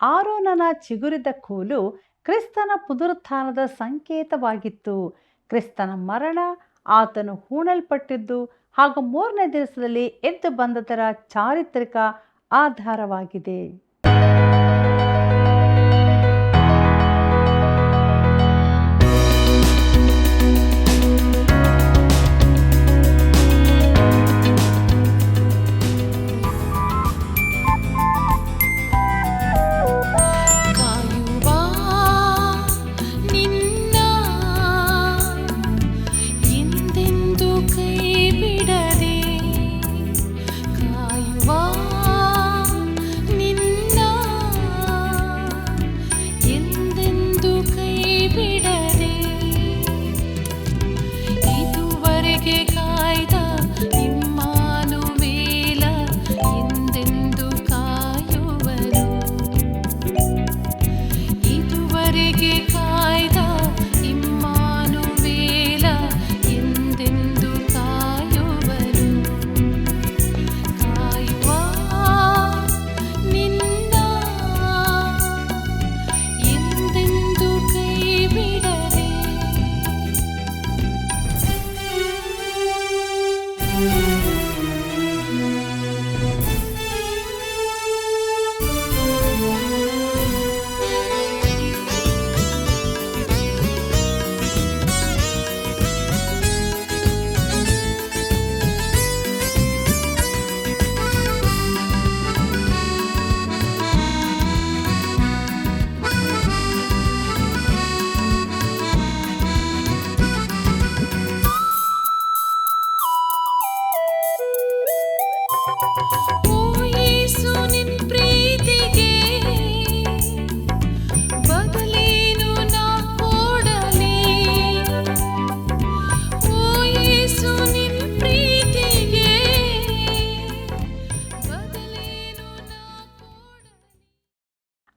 ಆರೋನನ ಚಿಗುರಿದ ಕೋಲು ಕ್ರಿಸ್ತನ ಪುನರುತ್ಥಾನದ ಸಂಕೇತವಾಗಿತ್ತು. ಕ್ರಿಸ್ತನ ಮರಣ, ಆತನು ಹೂಣಲ್ಪಟ್ಟಿದ್ದು ಹಾಗೂ 3ನೇ ದಿವಸದಲ್ಲಿ ಎದ್ದು ಬಂದದರ ಚಾರಿತ್ರಿಕ ಆಧಾರವಾಗಿದೆ.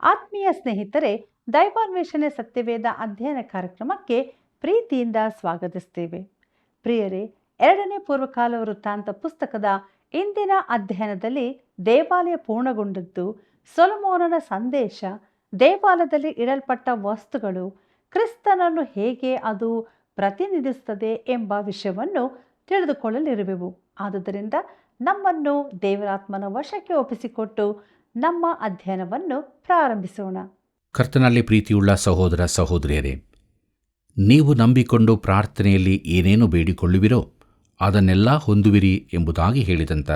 ಆತ್ಮೀಯ ಸ್ನೇಹಿತರೆ, ದೈವಾನ್ವೇಷಣೆ ಸತ್ಯವೇದ ಅಧ್ಯಯನ ಕಾರ್ಯಕ್ರಮಕ್ಕೆ ಪ್ರೀತಿಯಿಂದ ಸ್ವಾಗತಿಸ್ತೇವೆ. ಪ್ರಿಯರೇ, 2ನೇ ಪೂರ್ವಕಾಲ ವೃತ್ತಾಂತ ಪುಸ್ತಕದ ಇಂದಿನ ಅಧ್ಯಯನದಲ್ಲಿ ದೇವಾಲಯ ಪೂರ್ಣಗೊಂಡದ್ದು, ಸೊಲೊಮೋನನ ಸಂದೇಶ, ದೇವಾಲಯದಲ್ಲಿ ಇಡಲ್ಪಟ್ಟ ವಸ್ತುಗಳು, ಕ್ರಿಸ್ತನನ್ನು ಹೇಗೆ ಅದು ಪ್ರತಿನಿಧಿಸುತ್ತದೆ ಎಂಬ ವಿಷಯವನ್ನು ತಿಳಿದುಕೊಳ್ಳಲಿರುವೆವು. ಆದುದರಿಂದ ನಮ್ಮನ್ನು ದೇವರಾತ್ಮನ ವಶಕ್ಕೆ ಒಪ್ಪಿಸಿಕೊಟ್ಟು ನಮ್ಮ ಅಧ್ಯಯನವನ್ನು ಪ್ರಾರಂಭಿಸೋಣ. ಕರ್ತನಲ್ಲಿ ಪ್ರೀತಿಯುಳ್ಳ ಸಹೋದರ ಸಹೋದರಿಯರೇ, ನೀವು ನಂಬಿಕೊಂಡು ಪ್ರಾರ್ಥನೆಯಲ್ಲಿ ಏನೇನು ಬೇಡಿಕೊಳ್ಳುವಿರೋ ಅದನ್ನೆಲ್ಲ ಹೊಂದುವಿರಿ ಎಂಬುದಾಗಿ ಹೇಳಿದಂಥ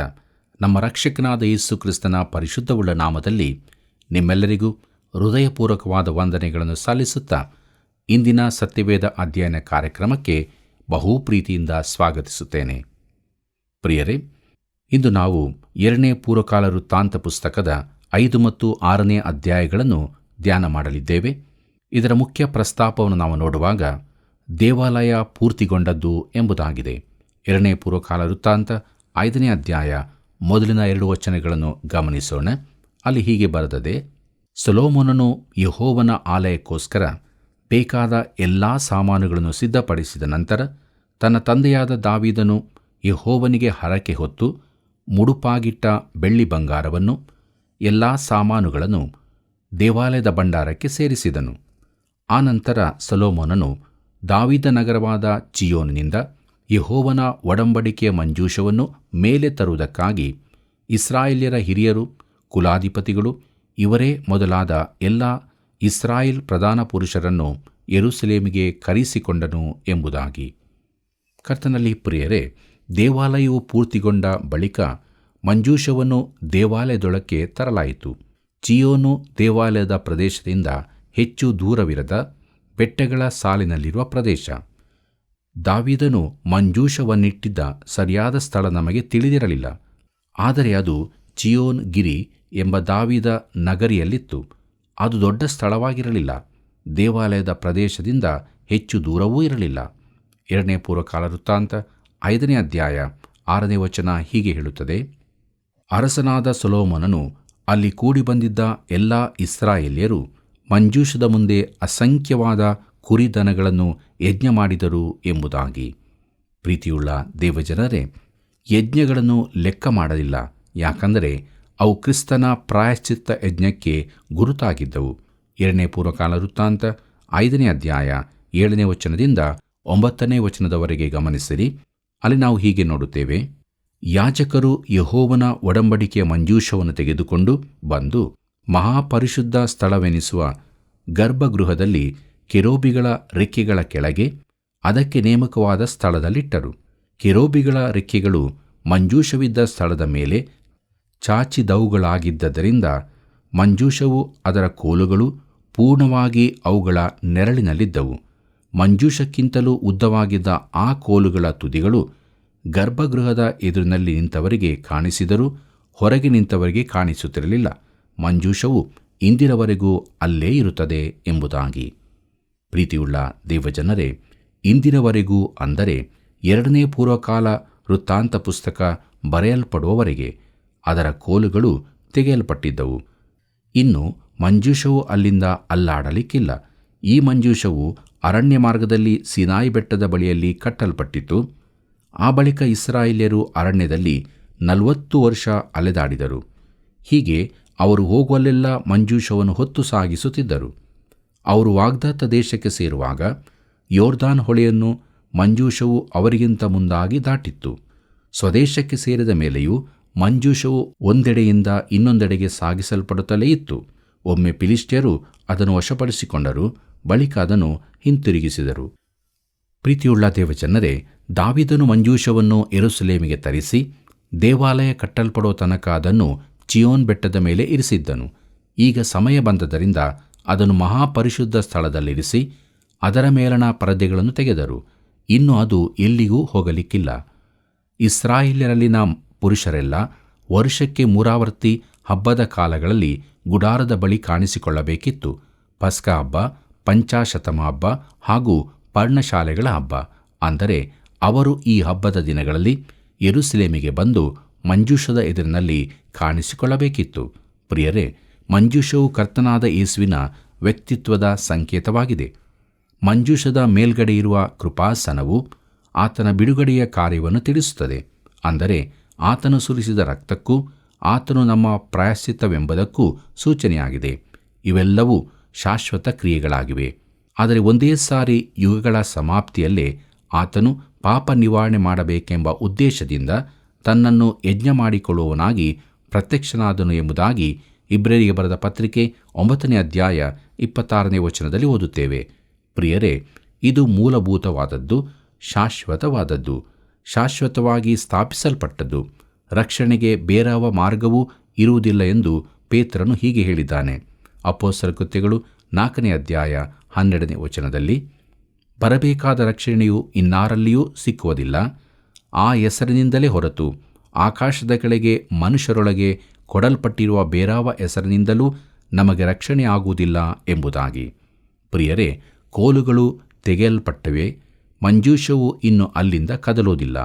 ನಮ್ಮ ರಕ್ಷಕನಾದ ಯೇಸು ಕ್ರಿಸ್ತನ ಪರಿಶುದ್ಧವುಳ್ಳ ನಾಮದಲ್ಲಿ ನಿಮ್ಮೆಲ್ಲರಿಗೂ ಹೃದಯಪೂರ್ವಕವಾದ ವಂದನೆಗಳನ್ನು ಸಲ್ಲಿಸುತ್ತಾ ಇಂದಿನ ಸತ್ಯವೇದ ಅಧ್ಯಯನ ಕಾರ್ಯಕ್ರಮಕ್ಕೆ ಬಹು ಪ್ರೀತಿಯಿಂದ ಸ್ವಾಗತಿಸುತ್ತೇನೆ. ಪ್ರಿಯರೇ, ಇಂದು ನಾವು 2ನೇ ಪೂರ್ವಕಾಲ ವೃತ್ತಾಂತ ಪುಸ್ತಕದ 5 ಮತ್ತು 6ನೇ ಅಧ್ಯಾಯಗಳನ್ನು ಧ್ಯಾನ ಮಾಡಲಿದ್ದೇವೆ. ಇದರ ಮುಖ್ಯ ಪ್ರಸ್ತಾಪವನ್ನು ನಾವು ನೋಡುವಾಗ ದೇವಾಲಯ ಪೂರ್ತಿಗೊಂಡದ್ದು ಎಂಬುದಾಗಿದೆ. 2ನೇ ಪೂರ್ವಕಾಲ ವೃತ್ತಾಂತ 5ನೇ ಅಧ್ಯಾಯ ಮೊದಲಿನ 2 ವಚನಗಳನ್ನು ಗಮನಿಸೋಣ. ಅಲ್ಲಿ ಹೀಗೆ ಬರೆದದೆ: ಸೊಲೊಮೋನನು ಯೆಹೋವನ ಆಲಯಕ್ಕೋಸ್ಕರ ಬೇಕಾದ ಎಲ್ಲ ಸಾಮಾನುಗಳನ್ನು ಸಿದ್ಧಪಡಿಸಿದ ನಂತರ ತನ್ನ ತಂದೆಯಾದ ದಾವೀದನು ಯೆಹೋವನಿಗೆ ಹರಕೆ ಹೊತ್ತು ಮುಡುಪಾಗಿಟ್ಟ ಬೆಳ್ಳಿ ಬಂಗಾರವನ್ನು ಎಲ್ಲ ಸಾಮಾನುಗಳನ್ನು ದೇವಾಲಯದ ಭಂಡಾರಕ್ಕೆ ಸೇರಿಸಿದನು. ಆನಂತರ ಸೊಲೊಮೋನನು ದಾವೀದ ನಗರವಾದ ಚೀಯೋನಿನಿಂದ ಯೆಹೋವನ ಒಡಂಬಡಿಕೆಯ ಮಂಜೂಷವನ್ನು ಮೇಲೆ ತರುವುದಕ್ಕಾಗಿ ಇಸ್ರಾಯೇಲ್ಯರ ಹಿರಿಯರು, ಕುಲಾಧಿಪತಿಗಳು ಇವರೇ ಮೊದಲಾದ ಎಲ್ಲ ಇಸ್ರಾಯೇಲ್ ಪ್ರಧಾನ ಪುರುಷರನ್ನು ಯೆರೂಸಲೇಮಿಗೆ ಕರೆಸಿಕೊಂಡನು ಎಂಬುದಾಗಿ. ಕರ್ತನಲ್ಲಿ ಪ್ರಿಯರೇ, ದೇವಾಲಯವು ಪೂರ್ತಿಗೊಂಡ ಬಳಿಕ ಮಂಜೂಷವನ್ನು ದೇವಾಲಯದೊಳಕ್ಕೆ ತರಲಾಯಿತು. ಚೀಯೋನು ದೇವಾಲಯದ ಪ್ರದೇಶದಿಂದ ಹೆಚ್ಚು ದೂರವಿರದ ಬೆಟ್ಟಗಳ ಸಾಲಿನಲ್ಲಿರುವ ಪ್ರದೇಶ. ದಾವೀದನು ಮಂಜೂಷವನ್ನಿಟ್ಟಿದ್ದ ಸರಿಯಾದ ಸ್ಥಳ ನಮಗೆ ತಿಳಿದಿರಲಿಲ್ಲ. ಆದರೆ ಅದು ಚೀಯೋನ್ ಗಿರಿ ಎಂಬ ದಾವೀದ ನಗರಿಯಲ್ಲಿತ್ತು. ಅದು ದೊಡ್ಡ ಸ್ಥಳವಾಗಿರಲಿಲ್ಲ. ದೇವಾಲಯದ ಪ್ರದೇಶದಿಂದ ಹೆಚ್ಚು ದೂರವೂ ಇರಲಿಲ್ಲ. 2ನೇ ಪೂರ್ವಕಾಲ ವೃತ್ತಾಂತ 5ನೇ ಅಧ್ಯಾಯ 6ನೇ ವಚನ ಹೀಗೆ ಹೇಳುತ್ತದೆ: ಅರಸನಾದ ಸೊಲೊಮೋನನು ಅಲ್ಲಿ ಕೂಡಿ ಬಂದಿದ್ದ ಎಲ್ಲ ಇಸ್ರಾಯೇಲ್ಯರು ಮಂಜೂಷದ ಮುಂದೆ ಅಸಂಖ್ಯವಾದ ಕುರಿದನಗಳನ್ನು ಯಜ್ಞ ಮಾಡಿದರು ಎಂಬುದಾಗಿ. ಪ್ರೀತಿಯುಳ್ಳ ದೇವಜನರೇ, ಯಜ್ಞಗಳನ್ನು ಲೆಕ್ಕ ಮಾಡಲಿಲ್ಲ. ಯಾಕಂದರೆ ಅವು ಕ್ರಿಸ್ತನ ಪ್ರಾಯಶ್ಚಿತ್ತ ಯಜ್ಞಕ್ಕೆ ಗುರುತಾಗಿದ್ದವು. 2 ಪೂರ್ವಕಾಲ ವೃತ್ತಾಂತ 5ನೇ ಅಧ್ಯಾಯ 7ನೇ ವಚನದಿಂದ 9ನೇ ವಚನದವರೆಗೆ ಗಮನಿಸಿರಿ. ಅಲ್ಲಿ ನಾವು ಹೀಗೆ ನೋಡುತ್ತೇವೆ. ಯಾಜಕರು ಯೆಹೋವನ ಒಡಂಬಡಿಕೆಯ ಮಂಜೂಷವನ್ನು ತೆಗೆದುಕೊಂಡು ಬಂದು ಮಹಾಪರಿಶುದ್ಧ ಸ್ಥಳವೆನಿಸುವ ಗರ್ಭಗೃಹದಲ್ಲಿ ಕೆರೂಬಿಗಳ ರೆಕ್ಕೆಗಳ ಕೆಳಗೆ ಅದಕ್ಕೆ ನೇಮಕವಾದ ಸ್ಥಳದಲ್ಲಿಟ್ಟರು. ಕೆರೂಬಿಗಳ ರೆಕ್ಕೆಗಳು ಮಂಜೂಷವಿದ್ದ ಸ್ಥಳದ ಮೇಲೆ ಚಾಚಿದವುಗಳಾಗಿದ್ದರಿಂದ ಮಂಜೂಷವು ಅದರ ಕೋಲುಗಳು ಪೂರ್ಣವಾಗಿ ಅವುಗಳ ನೆರಳಿನಲ್ಲಿದ್ದವು. ಮಂಜೂಷಕ್ಕಿಂತಲೂ ಉದ್ದವಾಗಿದ್ದ ಆ ಕೋಲುಗಳ ತುದಿಗಳು ಗರ್ಭಗೃಹದ ಎದುರಿನಲ್ಲಿ ನಿಂತವರಿಗೆ ಕಾಣಿಸಿದರೂ ಹೊರಗೆ ನಿಂತವರಿಗೆ ಕಾಣಿಸುತ್ತಿರಲಿಲ್ಲ. ಮಂಜೂಷವು ಇಂದಿನವರೆಗೂ ಅಲ್ಲೇ ಇರುತ್ತದೆ ಎಂಬುದಾಗಿ. ಪ್ರೀತಿಯುಳ್ಳ ದೇವಜನರೇ, ಇಂದಿನವರೆಗೂ ಅಂದರೆ 2ನೇ ಪೂರ್ವಕಾಲ ವೃತ್ತಾಂತ ಪುಸ್ತಕ ಬರೆಯಲ್ಪಡುವವರೆಗೆ ಅದರ ಕೋಲುಗಳು ತೆಗೆಯಲ್ಪಟ್ಟಿದ್ದವು. ಇನ್ನು ಮಂಜೂಷವು ಅಲ್ಲಿಂದ ಅಲ್ಲಾಡಲಿಕ್ಕಿಲ್ಲ. ಈ ಮಂಜೂಷವು ಅರಣ್ಯ ಮಾರ್ಗದಲ್ಲಿ ಸೀನಾಯಿ ಬೆಟ್ಟದ ಬಳಿಯಲ್ಲಿ ಕಟ್ಟಲ್ಪಟ್ಟಿತು. ಆ ಬಳಿಕ ಇಸ್ರಾಯೇಲ್ಯರು ಅರಣ್ಯದಲ್ಲಿ 40 ವರ್ಷ ಅಲೆದಾಡಿದರು. ಹೀಗೆ ಅವರು ಹೋಗುವಲ್ಲೆಲ್ಲ ಮಂಜೂಷವನ್ನು ಹೊತ್ತು ಸಾಗಿಸುತ್ತಿದ್ದರು. ಅವರು ವಾಗ್ದಾತ್ತ ದೇಶಕ್ಕೆ ಸೇರುವಾಗ ಯೋರ್ದಾನ್ ಹೊಳೆಯನ್ನು ಮಂಜೂಷವು ಅವರಿಗಿಂತ ಮುಂದಾಗಿ ದಾಟಿತ್ತು. ಸ್ವದೇಶಕ್ಕೆ ಸೇರಿದ ಮೇಲೆಯೂ ಮಂಜೂಷವು ಒಂದೆಡೆಯಿಂದ ಇನ್ನೊಂದೆಡೆಗೆ ಸಾಗಿಸಲ್ಪಡುತ್ತಲೇ ಇತ್ತು. ಒಮ್ಮೆ ಫಿಲಿಷ್ಟಿಯರು ಅದನ್ನು ವಶಪಡಿಸಿಕೊಂಡರು, ಬಳಿಕ ಅದನ್ನು ಹಿಂತಿರುಗಿಸಿದರು. ಪ್ರೀತಿಯುಳ್ಳ ದೇವಜನರೇ, ದಾವೀದನು ಮಂಜೂಷವನ್ನು ಯೆರೂಸಲೇಮಿಗೆ ತರಿಸಿ ದೇವಾಲಯ ಕಟ್ಟಲ್ಪಡೋ ತನಕ ಅದನ್ನು ಚಿಯೋನ್ ಬೆಟ್ಟದ ಮೇಲೆ ಇರಿಸಿದ್ದನು. ಈಗ ಸಮಯ ಬಂದದರಿಂದ ಅದನ್ನು ಮಹಾಪರಿಶುದ್ಧ ಸ್ಥಳದಲ್ಲಿರಿಸಿ ಅದರ ಮೇಲಣ ಪರದೆಗಳನ್ನು ತೆಗೆದರು. ಇನ್ನು ಅದು ಎಲ್ಲಿಗೂ ಹೋಗಲಿಕ್ಕಿಲ್ಲ. ಇಸ್ರಾಯೇಲ್ಯರಲ್ಲಿನ ಪುರುಷರೆಲ್ಲ ವರ್ಷಕ್ಕೆ 3 ಆವರ್ತಿ ಹಬ್ಬದ ಕಾಲಗಳಲ್ಲಿ ಗುಡಾರದ ಬಳಿ ಕಾಣಿಸಿಕೊಳ್ಳಬೇಕಿತ್ತು. ಪಸ್ಕ ಹಬ್ಬ, ಪಂಚಾಶತಮ ಹಬ್ಬ ಹಾಗೂ ಪರ್ಣಶಾಲೆಗಳ ಹಬ್ಬ. ಅಂದರೆ ಅವರು ಈ ಹಬ್ಬದ ದಿನಗಳಲ್ಲಿ ಯೆರೂಸಲೇಮಿಗೆ ಬಂದು ಮಂಜೂಷದ ಎದುರಿನಲ್ಲಿ ಕಾಣಿಸಿಕೊಳ್ಳಬೇಕಿತ್ತು. ಪ್ರಿಯರೇ, ಮಂಜೂಷವು ಕರ್ತನಾದ ಯೇಸುವಿನ ವ್ಯಕ್ತಿತ್ವದ ಸಂಕೇತವಾಗಿದೆ. ಮಂಜೂಷದ ಮೇಲ್ಗಡೆ ಇರುವ ಕೃಪಾಸನವು ಆತನ ಬಿಡುಗಡೆಯ ಕಾರ್ಯವನ್ನು ತಿಳಿಸುತ್ತದೆ. ಅಂದರೆ ಆತನು ಸುರಿಸಿದ ರಕ್ತಕ್ಕೂ ಆತನು ನಮ್ಮ ಪ್ರಾಯಶ್ಚಿತ್ತವೆಂಬುದಕ್ಕೂ ಸೂಚನೆಯಾಗಿದೆ. ಇವೆಲ್ಲವೂ ಶಾಶ್ವತ ಕ್ರಿಯೆಗಳಾಗಿವೆ. ಆದರೆ ಒಂದೇ ಸಾರಿ ಯುಗಗಳ ಸಮಾಪ್ತಿಯಲ್ಲೇ ಆತನು ಪಾಪ ನಿವಾರಣೆ ಮಾಡಬೇಕೆಂಬ ಉದ್ದೇಶದಿಂದ ತನ್ನನ್ನು ಯಜ್ಞ ಮಾಡಿಕೊಳ್ಳುವವನಾಗಿ ಪ್ರತ್ಯಕ್ಷನಾದನು ಎಂಬುದಾಗಿ ಇಬ್ರಿಯರಿಗೆ ಬರೆದ ಪತ್ರಿಕೆ 9ನೇ ಅಧ್ಯಾಯ 26ನೇ ವಚನದಲ್ಲಿ ಓದುತ್ತೇವೆ. ಪ್ರಿಯರೇ, ಇದು ಮೂಲಭೂತವಾದದ್ದು, ಶಾಶ್ವತವಾದದ್ದು, ಶಾಶ್ವತವಾಗಿ ಸ್ಥಾಪಿಸಲ್ಪಟ್ಟದ್ದು. ರಕ್ಷಣೆಗೆ ಬೇರಾವ ಮಾರ್ಗವೂ ಇರುವುದಿಲ್ಲ ಎಂದು ಪೇತ್ರನು ಹೀಗೆ ಹೇಳಿದ್ದಾನೆ. ಅಪೊಸ್ತಲರ ಕೃತ್ಯಗಳು 4ನೇ ಅಧ್ಯಾಯ 12ನೇ ವಚನದಲ್ಲಿ, ಬರಬೇಕಾದ ರಕ್ಷಣೆಯು ಇನ್ನಾರಲ್ಲಿಯೂ ಸಿಕ್ಕುವುದಿಲ್ಲ, ಆ ಹೆಸರಿನಿಂದಲೇ ಹೊರತು ಆಕಾಶದ ಕೆಳಗೆ ಮನುಷ್ಯರೊಳಗೆ ಕೊಡಲ್ಪಟ್ಟಿರುವ ಬೇರಾವ ಹೆಸರಿನಿಂದಲೂ ನಮಗೆ ರಕ್ಷಣೆ ಆಗುವುದಿಲ್ಲ ಎಂಬುದಾಗಿ. ಪ್ರಿಯರೇ, ಕೋಲುಗಳು ತೆಗೆಯಲ್ಪಟ್ಟವೆ. ಮಂಜೂಷವು ಇನ್ನು ಅಲ್ಲಿಂದ ಕದಲುವುದಿಲ್ಲ.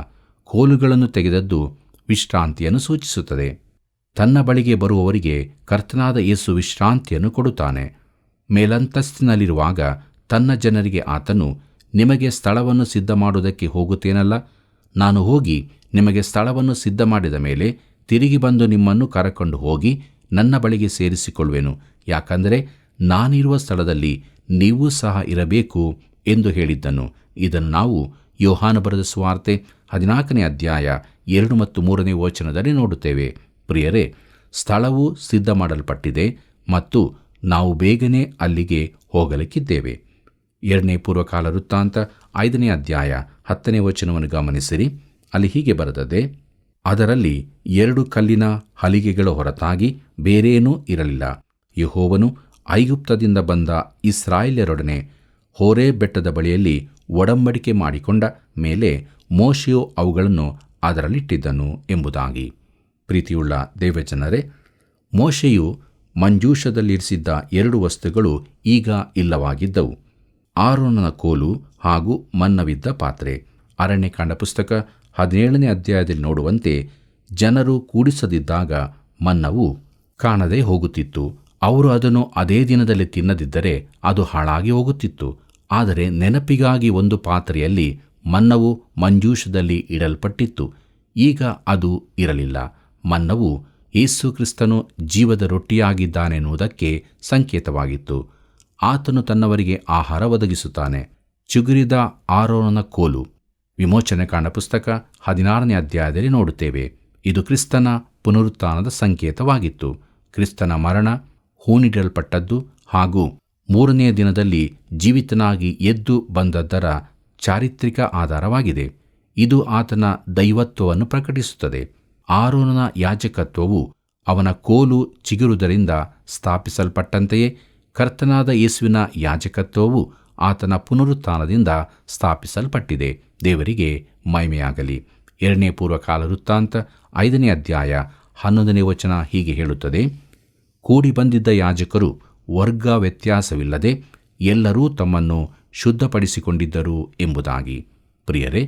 ಕೋಲುಗಳನ್ನು ತೆಗೆದದ್ದು ವಿಶ್ರಾಂತಿಯನ್ನು ಸೂಚಿಸುತ್ತದೆ. ತನ್ನ ಬಳಿಗೆ ಬರುವವರಿಗೆ ಕರ್ತನಾದ ಯೇಸು ವಿಶ್ರಾಂತಿಯನ್ನು ಕೊಡುತ್ತಾನೆ. ಮೇಲಂತಸ್ತಿನಲ್ಲಿರುವಾಗ ತನ್ನ ಜನರಿಗೆ ಆತನು, ನಿಮಗೆ ಸ್ಥಳವನ್ನು ಸಿದ್ಧ ಮಾಡುವುದಕ್ಕೆ ಹೋಗುತ್ತೇನಲ್ಲ, ನಾನು ಹೋಗಿ ನಿಮಗೆ ಸ್ಥಳವನ್ನು ಸಿದ್ಧ ಮಾಡಿದ ಮೇಲೆ ತಿರುಗಿ ಬಂದು ನಿಮ್ಮನ್ನು ಕರಕೊಂಡು ಹೋಗಿ ನನ್ನ ಬಳಿಗೆ ಸೇರಿಸಿಕೊಳ್ಳುವೆನು. ಯಾಕಂದರೆ ನಾನಿರುವ ಸ್ಥಳದಲ್ಲಿ ನೀವೂ ಸಹ ಇರಬೇಕು ಎಂದು ಹೇಳಿದ್ದನು. ಇದನ್ನು ನಾವು ಯೋಹಾನ ಬರೆದ ಸುವಾರ್ತೆ 14ನೇ ಅಧ್ಯಾಯ 2 ಮತ್ತು 3ನೇ ವಚನದಲ್ಲಿ ನೋಡುತ್ತೇವೆ. ಪ್ರಿಯರೇ, ಸ್ಥಳವು ಸಿದ್ಧ ಮಾಡಲ್ಪಟ್ಟಿದೆ ಮತ್ತು ನಾವು ಬೇಗನೆ ಅಲ್ಲಿಗೆ ಹೋಗಲಿಕ್ಕಿದ್ದೇವೆ. 2ನೇ ಪೂರ್ವಕಾಲ ವೃತ್ತಾಂತ 5ನೇ ಅಧ್ಯಾಯ 10ನೇ ವಚನವನ್ನು ಗಮನಿಸಿರಿ. ಅಲ್ಲಿ ಹೀಗೆ ಬರೆದದೆ, ಅದರಲ್ಲಿ 2 ಕಲ್ಲಿನ ಹಲಿಗೆಗಳ ಹೊರತಾಗಿ ಬೇರೇನೂ ಇರಲಿಲ್ಲ. ಯೆಹೋವನು ಐಗುಪ್ತದಿಂದ ಬಂದ ಇಸ್ರಾಯೇಲ್ಯರೊಡನೆ ಹೋರೇಬ್ ಬೆಟ್ಟದ ಬಳಿಯಲ್ಲಿ ಒಡಂಬಡಿಕೆ ಮಾಡಿಕೊಂಡ ಮೇಲೆ ಮೋಶೆಯು ಅವುಗಳನ್ನು ಅದರಲ್ಲಿಟ್ಟಿದ್ದನು ಎಂಬುದಾಗಿ. ಪ್ರೀತಿಯುಳ್ಳ ದೇವಜನರೇ, ಮೋಶೆಯು ಮಂಜೂಷದಲ್ಲಿರಿಸಿದ್ದ 2 ವಸ್ತುಗಳು ಈಗ ಇಲ್ಲವಾಗಿದ್ದವು. ಆರೋನನ ಕೋಲು ಹಾಗೂ ಮನ್ನವಿದ್ದ ಪಾತ್ರೆ. ಅರಣ್ಯಕಾಂಡ ಪುಸ್ತಕ 17ನೇ ಅಧ್ಯಾಯದಲ್ಲಿ ನೋಡುವಂತೆ ಜನರು ಕೂಡಿಸದಿದ್ದಾಗ ಮನ್ನವು ಕಾಣದೆ ಹೋಗುತ್ತಿತ್ತು. ಅವರು ಅದನ್ನು ಅದೇ ದಿನದಲ್ಲಿ ತಿನ್ನದಿದ್ದರೆ ಅದು ಹಾಳಾಗಿ ಹೋಗುತ್ತಿತ್ತು. ಆದರೆ ನೆನಪಿಗಾಗಿ ಒಂದು ಪಾತ್ರೆಯಲ್ಲಿ ಮನ್ನವು ಮಂಜೂಷದಲ್ಲಿ ಇಡಲ್ಪಟ್ಟಿತ್ತು. ಈಗ ಅದು ಇರಲಿಲ್ಲ. ಮನ್ನವು ಯೇಸು ಕ್ರಿಸ್ತನು ಜೀವದ ರೊಟ್ಟಿಯಾಗಿದ್ದಾನೆನ್ನುವುದಕ್ಕೆ ಸಂಕೇತವಾಗಿತ್ತು. ಆತನು ತನ್ನವರಿಗೆ ಆಹಾರ ಒದಗಿಸುತ್ತಾನೆ. ಚಿಗುರಿದ ಆರೋನನ ಕೋಲು ವಿಮೋಚನೆಕಾಂಡ ಪುಸ್ತಕ 16ನೇ ಅಧ್ಯಾಯದಲ್ಲಿ ನೋಡುತ್ತೇವೆ. ಇದು ಕ್ರಿಸ್ತನ ಪುನರುತ್ಥಾನದ ಸಂಕೇತವಾಗಿತ್ತು. ಕ್ರಿಸ್ತನ ಮರಣ, ಹೂಣಿಡಲ್ಪಟ್ಟದ್ದು ಹಾಗೂ 3ನೇ ದಿನದಲ್ಲಿ ಜೀವಿತನಾಗಿ ಎದ್ದು ಬಂದದ್ದರ ಚಾರಿತ್ರಿಕ ಆಧಾರವಾಗಿದೆ. ಇದು ಆತನ ದೈವತ್ವವನ್ನು ಪ್ರಕಟಿಸುತ್ತದೆ. ಆರೋನನ ಯಾಜಕತ್ವವು ಅವನ ಕೋಲು ಚಿಗುರುವುದರಿಂದ ಸ್ಥಾಪಿಸಲ್ಪಟ್ಟಂತೆಯೇ ಕರ್ತನಾದ ಯೇಸುವಿನ ಯಾಜಕತ್ವವು ಆತನ ಪುನರುತ್ಥಾನದಿಂದ ಸ್ಥಾಪಿಸಲ್ಪಟ್ಟಿದೆ. ದೇವರಿಗೆ ಮಹಿಮೆಯಾಗಲಿ. 2ನೇ ಪೂರ್ವಕಾಲ ವೃತ್ತಾಂತ 5ನೇ ಅಧ್ಯಾಯ 11ನೇ ವಚನ ಹೀಗೆ ಹೇಳುತ್ತದೆ: ಕೂಡಿ ಬಂದಿದ್ದ ಯಾಜಕರು ವರ್ಗ ವ್ಯತ್ಯಾಸವಿಲ್ಲದೆ ಎಲ್ಲರೂ ತಮ್ಮನ್ನು ಶುದ್ಧಪಡಿಸಿಕೊಂಡಿದ್ದರು ಎಂಬುದಾಗಿ. ಪ್ರಿಯರೇ,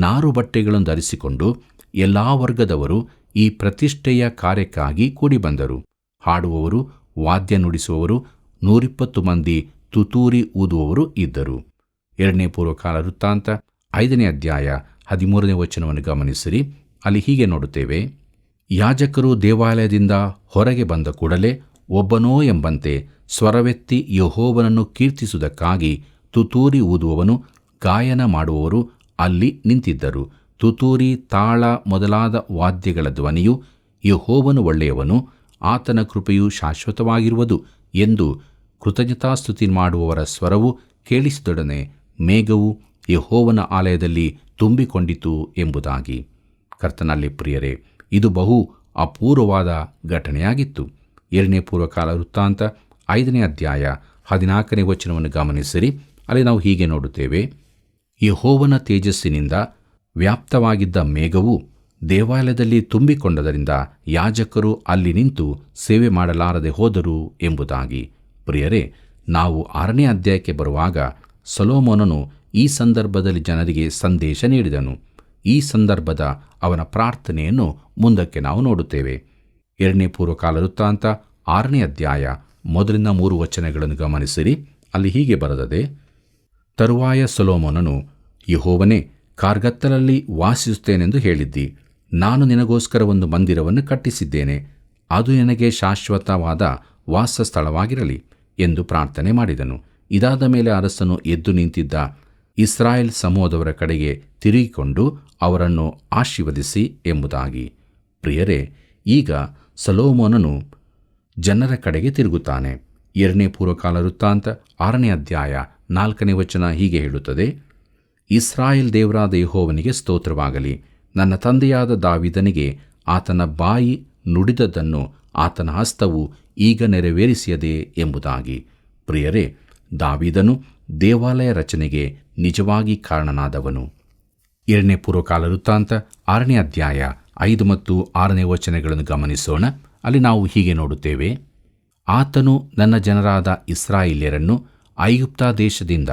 ನಾರು ಬಟ್ಟೆಗಳನ್ನು ಧರಿಸಿಕೊಂಡು ಎಲ್ಲ ವರ್ಗದವರು ಈ ಪ್ರತಿಷ್ಠೆಯ ಕಾರ್ಯಕ್ಕಾಗಿ ಕೂಡಿಬಂದರು. ಹಾಡುವವರು, ವಾದ್ಯ ನುಡಿಸುವವರು, 120 ಮಂದಿ ತುತ್ತೂರಿ ಊದುವವರು ಇದ್ದರು. 2ನೇ ಪೂರ್ವಕಾಲ ವೃತ್ತಾಂತ 5ನೇ ಅಧ್ಯಾಯ 13ನೇ ವಚನವನ್ನು ಗಮನಿಸಿರಿ. ಅಲ್ಲಿ ಹೀಗೆ ನೋಡುತ್ತೇವೆ: ಯಾಜಕರು ದೇವಾಲಯದಿಂದ ಹೊರಗೆ ಬಂದ ಕೂಡಲೇ ಒಬ್ಬನೋ ಎಂಬಂತೆ ಸ್ವರವೆತ್ತಿ ಯೆಹೋವನನ್ನು ಕೀರ್ತಿಸುವುದಕ್ಕಾಗಿ ತುತ್ತೂರಿ ಊದುವವನು, ಗಾಯನ ಮಾಡುವವರು ಅಲ್ಲಿ ನಿಂತಿದ್ದರು. ತುತ್ತೂರಿ, ತಾಳ ಮೊದಲಾದ ವಾದ್ಯಗಳ ಧ್ವನಿಯು ಯೆಹೋವನು ಒಳ್ಳೆಯವನು, ಆತನ ಕೃಪೆಯು ಶಾಶ್ವತವಾಗಿರುವುದು ಎಂದು ಕೃತಜ್ಞತಾಸ್ತುತಿ ಮಾಡುವವರ ಸ್ವರವು ಕೇಳಿಸಿದೊಡನೆ ಮೇಘವು ಯೆಹೋವನ ಆಲಯದಲ್ಲಿ ತುಂಬಿಕೊಂಡಿತು ಎಂಬುದಾಗಿ. ಕರ್ತನಲ್ಲಿ ಪ್ರಿಯರೇ, ಇದು ಬಹು ಅಪೂರ್ವವಾದ ಘಟನೆಯಾಗಿತ್ತು. 2ನೇ ಪೂರ್ವಕಾಲ ವೃತ್ತಾಂತ 5ನೇ ಅಧ್ಯಾಯ 14ನೇ ವಚನವನ್ನು ಗಮನಿಸಿರಿ. ಅಲ್ಲಿ ನಾವು ಹೀಗೆ ನೋಡುತ್ತೇವೆ: ಯೆಹೋವನ ತೇಜಸ್ಸಿನಿಂದ ವ್ಯಾಪ್ತವಾಗಿದ್ದ ಮೇಘವು ದೇವಾಲಯದಲ್ಲಿ ತುಂಬಿಕೊಂಡದರಿಂದ ಯಾಜಕರು ಅಲ್ಲಿ ನಿಂತು ಸೇವೆ ಮಾಡಲಾರದೆ ಹೋದರು ಎಂಬುದಾಗಿ. ಪ್ರಿಯರೇ, ನಾವು 6ನೇ ಅಧ್ಯಾಯಕ್ಕೆ ಬರುವಾಗ ಸೊಲೊಮೋನನು ಈ ಸಂದರ್ಭದಲ್ಲಿ ಜನರಿಗೆ ಸಂದೇಶ ನೀಡಿದನು. ಈ ಸಂದರ್ಭದ ಅವನ ಪ್ರಾರ್ಥನೆಯನ್ನು ಮುಂದಕ್ಕೆ ನಾವು ನೋಡುತ್ತೇವೆ. 2ನೇ ಪೂರ್ವಕಾಲ ವೃತ್ತಾಂತ 6ನೇ ಅಧ್ಯಾಯ 1-3 ವಚನಗಳನ್ನು ಗಮನಿಸಿರಿ. ಅಲ್ಲಿ ಹೀಗೆ ಬರೆದದೆ: ತರುವಾಯ ಸೊಲೊಮೋನನು, ಯೆಹೋವನೇ, ಕಾರ್ಗತ್ತಲಲ್ಲಿ ವಾಸಿಸುತ್ತೇನೆಂದು ಹೇಳಿದ್ದಿ. ನಾನು ನಿನಗೋಸ್ಕರ ಒಂದು ಮಂದಿರವನ್ನು ಕಟ್ಟಿಸಿದ್ದೇನೆ, ಅದು ನಿನಗೆ ಶಾಶ್ವತವಾದ ವಾಸಸ್ಥಳವಾಗಿರಲಿ ಎಂದು ಪ್ರಾರ್ಥನೆ ಮಾಡಿದನು. ಇದಾದ ಮೇಲೆ ಅರಸನು ಎದ್ದು ನಿಂತಿದ್ದ ಇಸ್ರಾಯೇಲ್ ಸಮೂಹದವರ ಕಡೆಗೆ ತಿರುಗಿಕೊಂಡು ಅವರನ್ನು ಆಶೀರ್ವದಿಸಿ ಎಂಬುದಾಗಿ. ಪ್ರಿಯರೇ, ಈಗ ಸೊಲೊಮೋನನು ಜನರ ಕಡೆಗೆ ತಿರುಗುತ್ತಾನೆ. 2ನೇ ಪೂರ್ವಕಾಲ ವೃತ್ತಾಂತ 6ನೇ ಅಧ್ಯಾಯ 4ನೇ ವಚನ ಹೀಗೆ ಹೇಳುತ್ತದೆ: ಇಸ್ರಾಯೇಲ್ ದೇವರಾದ ಯೆಹೋವನಿಗೆ ಸ್ತೋತ್ರವಾಗಲಿ. ನನ್ನ ತಂದೆಯಾದ ದಾವೀದನಿಗೆ ಆತನ ಬಾಯಿ ನುಡಿದದ್ದನ್ನು ಆತನ ಹಸ್ತವು ಈಗ ನೆರವೇರಿಸಿಯದೆ ಎಂಬುದಾಗಿ. ಪ್ರಿಯರೇ, ದಾವೀದನು ದೇವಾಲಯ ರಚನೆಗೆ ನಿಜವಾಗಿ ಕಾರಣನಾದವನು. 2ನೇ ಪೂರ್ವಕಾಲ ವೃತ್ತಾಂತ 6ನೇ ಅಧ್ಯಾಯ 5 ಮತ್ತು 6ನೇ ವಚನಗಳನ್ನು ಗಮನಿಸೋಣ. ಅಲ್ಲಿ ನಾವು ಹೀಗೆ ನೋಡುತ್ತೇವೆ: ಆತನು ನನ್ನ ಜನರಾದ ಇಸ್ರಾಯೇಲ್ಯರನ್ನು ಐಗುಪ್ತ ದೇಶದಿಂದ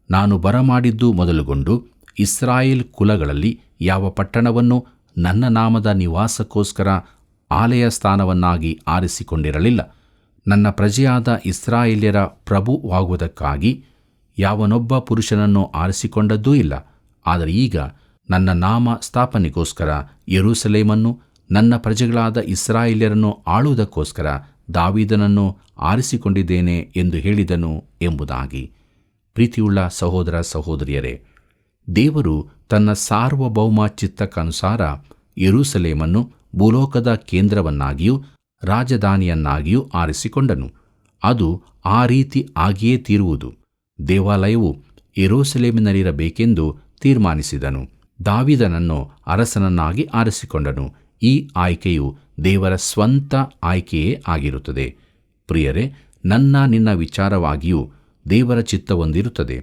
ನಾನು ಬರಮಾಡಿದ್ದು ಮೊದಲುಗೊಂಡು ಇಸ್ರಾಯೇಲ್ ಕುಲಗಳಲ್ಲಿ ಯಾವ ಪಟ್ಟಣವನ್ನು ನನ್ನ ನಾಮದ ನಿವಾಸಕ್ಕೋಸ್ಕರ ಆಲಯ ಸ್ಥಾನವನ್ನಾಗಿ ಆರಿಸಿಕೊಂಡಿರಲಿಲ್ಲ. ನನ್ನ ಪ್ರಜೆಯಾದ ಇಸ್ರಾಯೇಲ್ಯರ ಪ್ರಭುವಾಗುವುದಕ್ಕಾಗಿ ಯಾವನೊಬ್ಬ ಪುರುಷನನ್ನು ಆರಿಸಿಕೊಂಡದ್ದೂ ಇಲ್ಲ. ಆದರೆ ಈಗ ನನ್ನ ನಾಮ ಸ್ಥಾಪನೆಗೋಸ್ಕರ ಯೆರೂಸಲೇಮನ್ನು, ನನ್ನ ಪ್ರಜೆಗಳಾದ ಇಸ್ರಾಯೇಲ್ಯರನ್ನು ಆಳುವುದಕ್ಕೋಸ್ಕರ ದಾವೀದನನ್ನು ಆರಿಸಿಕೊಂಡಿದ್ದೇನೆ ಎಂದು ಹೇಳಿದನು ಎಂಬುದಾಗಿ. ಪ್ರೀತಿಯುಳ್ಳ ಸಹೋದರ ಸಹೋದರಿಯರೇ, ದೇವರು ತನ್ನ ಸಾರ್ವಭೌಮ ಚಿತ್ತಕ್ಕನುಸಾರ ಯೆರೂಸಲೇಮನ್ನು ಭೂಲೋಕದ ಕೇಂದ್ರವನ್ನಾಗಿಯೂ ರಾಜಧಾನಿಯನ್ನಾಗಿಯೂ ಆರಿಸಿಕೊಂಡನು. ಅದು ಆ ರೀತಿ ಆಗಿಯೇ ತೀರುವುದು. ದೇವಾಲಯವು ಯೆರೂಸಲೇಮಿನಲ್ಲಿರಬೇಕೆಂದು ತೀರ್ಮಾನಿಸಿದನು. ದಾವೀದನನ್ನು ಅರಸನನ್ನಾಗಿ ಆರಿಸಿಕೊಂಡನು. ಈ ಆಯ್ಕೆಯು ದೇವರ ಸ್ವಂತ ಆಯ್ಕೆಯೇ ಆಗಿರುತ್ತದೆ. ಪ್ರಿಯರೇ, ನಿನ್ನ ವಿಚಾರವಾಗಿಯೂ ದೇವರ ಚಿತ್ತವೊಂದಿರುತ್ತದೆ.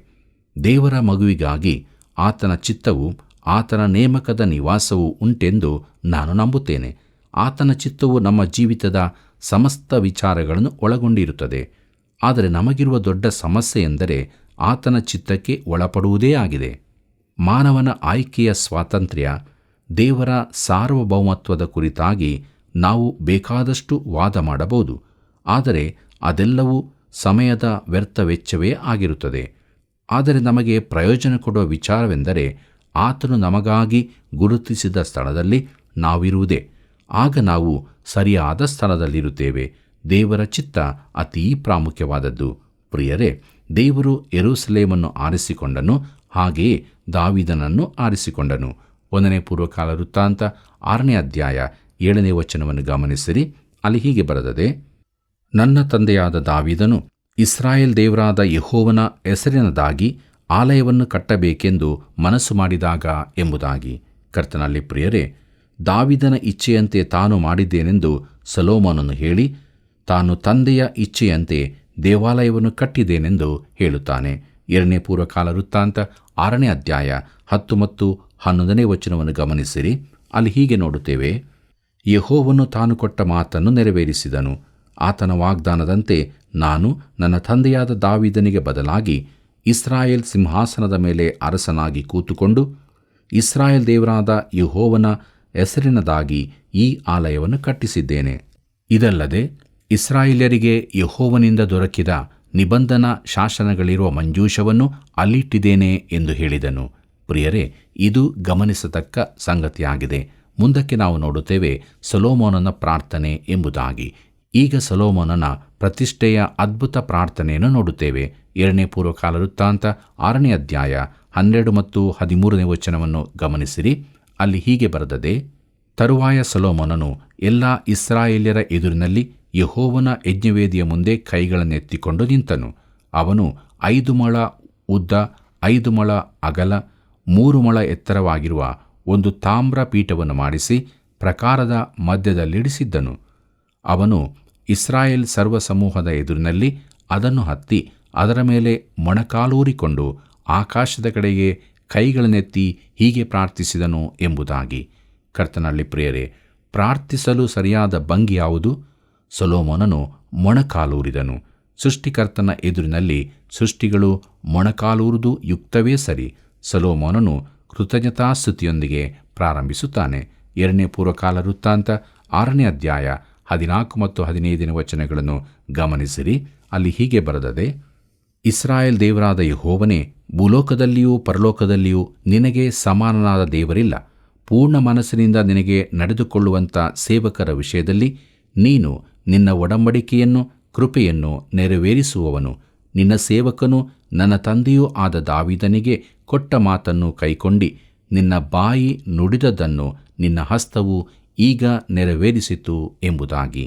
ದೇವರ ಮಗುವಿಗಾಗಿ ಆತನ ಚಿತ್ತವು, ಆತನ ನೇಮಕದ ನಿವಾಸವು ಉಂಟೆಂದು ನಾನು ನಂಬುತ್ತೇನೆ. ಆತನ ಚಿತ್ತವು ನಮ್ಮ ಜೀವಿತದ ಸಮಸ್ತ ವಿಚಾರಗಳನ್ನು ಒಳಗೊಂಡಿರುತ್ತದೆ. ಆದರೆ ನಮಗಿರುವ ದೊಡ್ಡ ಸಮಸ್ಯೆ ಎಂದರೆ ಆತನ ಚಿತ್ತಕ್ಕೆ ಒಳಪಡುವುದೇ ಆಗಿದೆ. ಮಾನವನ ಆಯ್ಕೆಯ ಸ್ವಾತಂತ್ರ್ಯ, ದೇವರ ಸಾರ್ವಭೌಮತ್ವದ ಕುರಿತಾಗಿ ನಾವು ಬೇಕಾದಷ್ಟು ವಾದ ಮಾಡಬಹುದು. ಆದರೆ ಅದೆಲ್ಲವೂ ಸಮಯದ ವ್ಯರ್ಥ ವೆಚ್ಚವೇ ಆಗಿರುತ್ತದೆ. ಆದರೆ ನಮಗೆ ಪ್ರಯೋಜನ ಕೊಡುವ ವಿಚಾರವೆಂದರೆ ಆತನು ನಮಗಾಗಿ ಗುರುತಿಸಿದ ಸ್ಥಳದಲ್ಲಿ ನಾವಿರುವುದೇ. ಆಗ ನಾವು ಸರಿಯಾದ ಸ್ಥಳದಲ್ಲಿರುತ್ತೇವೆ. ದೇವರ ಚಿತ್ತ ಅತೀ ಪ್ರಾಮುಖ್ಯವಾದದ್ದು. ಪ್ರಿಯರೇ, ದೇವರು ಯೆರೂಸಲೇಮನ್ನು ಆರಿಸಿಕೊಂಡನು, ಹಾಗೆಯೇ ದಾವೀದನನ್ನು ಆರಿಸಿಕೊಂಡನು. 1 ಪೂರ್ವಕಾಲ ವೃತ್ತಾಂತ 6ನೇ ಅಧ್ಯಾಯ 7ನೇ ವಚನವನ್ನು ಗಮನಿಸಿರಿ. ಅಲ್ಲಿ ಹೀಗೆ ಬರೆದದೆ, ನನ್ನ ತಂದೆಯಾದ ದಾವೀದನು ಇಸ್ರಾಯೇಲ್ ದೇವರಾದ ಯೆಹೋವನ ಹೆಸರಿನದಾಗಿ ಆಲಯವನ್ನು ಕಟ್ಟಬೇಕೆಂದು ಮನಸ್ಸು ಮಾಡಿದಾಗ ಎಂಬುದಾಗಿ. ಕರ್ತನಲ್ಲಿ ಪ್ರಿಯರೇ, ದಾವೀದನ ಇಚ್ಛೆಯಂತೆ ತಾನು ಮಾಡಿದ್ದೇನೆಂದು ಸೊಲೊಮೋನನು ಹೇಳಿ, ತಾನು ತಂದೆಯ ಇಚ್ಛೆಯಂತೆ ದೇವಾಲಯವನ್ನು ಕಟ್ಟಿದ್ದೇನೆಂದು ಹೇಳುತ್ತಾನೆ. 2 ಪೂರ್ವಕಾಲ ವೃತ್ತಾಂತ 6ನೇ ಅಧ್ಯಾಯ 10 ಮತ್ತು 11ನೇ ವಚನವನ್ನು ಗಮನಿಸಿರಿ. ಅಲ್ಲಿ ಹೀಗೆ ನೋಡುತ್ತೇವೆ, ಯೆಹೋವನು ತಾನು ಕೊಟ್ಟ ಮಾತನ್ನು ನೆರವೇರಿಸಿದನು. ಆತನ ವಾಗ್ದಾನದಂತೆ ನಾನು ನನ್ನ ತಂದೆಯಾದ ದಾವೀದನಿಗೆ ಬದಲಾಗಿ ಇಸ್ರಾಯೇಲ್ ಸಿಂಹಾಸನದ ಮೇಲೆ ಅರಸನಾಗಿ ಕೂತುಕೊಂಡು ಇಸ್ರಾಯೇಲ್ ದೇವರಾದ ಯೆಹೋವನ ಹೆಸರಿನದಾಗಿ ಈ ಆಲಯವನ್ನು ಕಟ್ಟಿಸಿದ್ದೇನೆ. ಇದಲ್ಲದೆ ಇಸ್ರಾಯೇಲ್ಯರಿಗೆ ಯೆಹೋವನಿಂದ ದೊರಕಿದ ನಿಬಂಧನ ಶಾಸನಗಳಿರುವ ಮಂಜೂಷವನ್ನು ಅಲ್ಲಿಟ್ಟಿದ್ದೇನೆ ಎಂದು ಹೇಳಿದನು. ಪ್ರಿಯರೇ, ಇದು ಗಮನಿಸತಕ್ಕ ಸಂಗತಿಯಾಗಿದೆ. ಮುಂದಕ್ಕೆ ನಾವು ನೋಡುತ್ತೇವೆ ಸೊಲೊಮೋನನ ಪ್ರಾರ್ಥನೆ ಎಂಬುದಾಗಿ. ಈಗ ಸೊಲೊಮೋನನ ಪ್ರತಿಷ್ಠೆಯ ಅದ್ಭುತ ಪ್ರಾರ್ಥನೆಯನ್ನು ನೋಡುತ್ತೇವೆ. 2 ಪೂರ್ವಕಾಲ ವೃತ್ತಾಂತ 6ನೇ ಅಧ್ಯಾಯ 12 ಮತ್ತು 13ನೇ ವಚನವನ್ನು ಗಮನಿಸಿರಿ. ಅಲ್ಲಿ ಹೀಗೆ ಬರೆದದೆ, ತರುವಾಯ ಸೊಲೊಮೋನನು ಎಲ್ಲ ಇಸ್ರಾಯೇಲ್ಯರ ಎದುರಿನಲ್ಲಿ ಯೆಹೋವನ ಯಜ್ಞವೇದಿಯ ಮುಂದೆ ಕೈಗಳನ್ನೆತ್ತಿಕೊಂಡು ನಿಂತನು. ಅವನು 5 ಮೊಳ ಉದ್ದ, 5 ಮೊಳ ಅಗಲ, 3 ಮೊಳ ಎತ್ತರವಾಗಿರುವ ಒಂದು ತಾಮ್ರ ಪೀಠವನ್ನು ಮಾಡಿಸಿ ಪ್ರಾಕಾರದ ಮಧ್ಯದಲ್ಲಿಡಿಸಿದ್ದನು. ಅವನು ಇಸ್ರಾಯೇಲ್ ಸರ್ವಸಮೂಹದ ಎದುರಿನಲ್ಲಿ ಅದನ್ನು ಹತ್ತಿ ಅದರ ಮೇಲೆ ಮೊಣಕಾಲೂರಿಕೊಂಡು ಆಕಾಶದ ಕಡೆಗೆ ಕೈಗಳನ್ನೆತ್ತಿ ಹೀಗೆ ಪ್ರಾರ್ಥಿಸಿದನು ಎಂಬುದಾಗಿ. ಕರ್ತನಲ್ಲಿ ಪ್ರಿಯರೇ, ಪ್ರಾರ್ಥಿಸಲು ಸರಿಯಾದ ಭಂಗಿ ಯಾವುದು? ಸೊಲೊಮೋನನು ಮೊಣಕಾಲೂರಿದನು. ಸೃಷ್ಟಿಕರ್ತನ ಎದುರಿನಲ್ಲಿ ಸೃಷ್ಟಿಗಳು ಮೊಣಕಾಲೂರುವುದು ಯುಕ್ತವೇ ಸರಿ. ಸೊಲೊಮೋನನು ಕೃತಜ್ಞತಾಸ್ತುತಿಯೊಂದಿಗೆ ಪ್ರಾರಂಭಿಸುತ್ತಾನೆ. 2 ಪೂರ್ವಕಾಲ ವೃತ್ತಾಂತ 6ನೇ ಅಧ್ಯಾಯ 14 ಮತ್ತು 15ನೇ ವಚನಗಳನ್ನು ಗಮನಿಸಿರಿ. ಅಲ್ಲಿ ಹೀಗೆ ಬರೆದದೆ, ಇಸ್ರಾಯೇಲ್ ದೇವರಾದ ಯೆಹೋವನೇ, ಭೂಲೋಕದಲ್ಲಿಯೂ ಪರಲೋಕದಲ್ಲಿಯೂ ನಿನಗೆ ಸಮಾನನಾದ ದೇವರಿಲ್ಲ. ಪೂರ್ಣ ಮನಸ್ಸಿನಿಂದ ನಿನಗೆ ನಡೆದುಕೊಳ್ಳುವಂಥ ಸೇವಕರ ವಿಷಯದಲ್ಲಿ ನೀನು ನಿನ್ನ ಒಡಂಬಡಿಕೆಯನ್ನು ಕೃಪೆಯನ್ನು ನೆರವೇರಿಸುವವನು. ನಿನ್ನ ಸೇವಕನು ನನ್ನ ತಂದೆಯೂ ಆದ ದಾವೀದನಿಗೆ ಕೊಟ್ಟ ಮಾತನ್ನು ಕೈಕೊಂಡು ನಿನ್ನ ಬಾಯಿ ನುಡಿದದ್ದನ್ನು ನಿನ್ನ ಹಸ್ತವು ಈಗ ನೆರವೇರಿಸಿತು ಎಂಬುದಾಗಿ.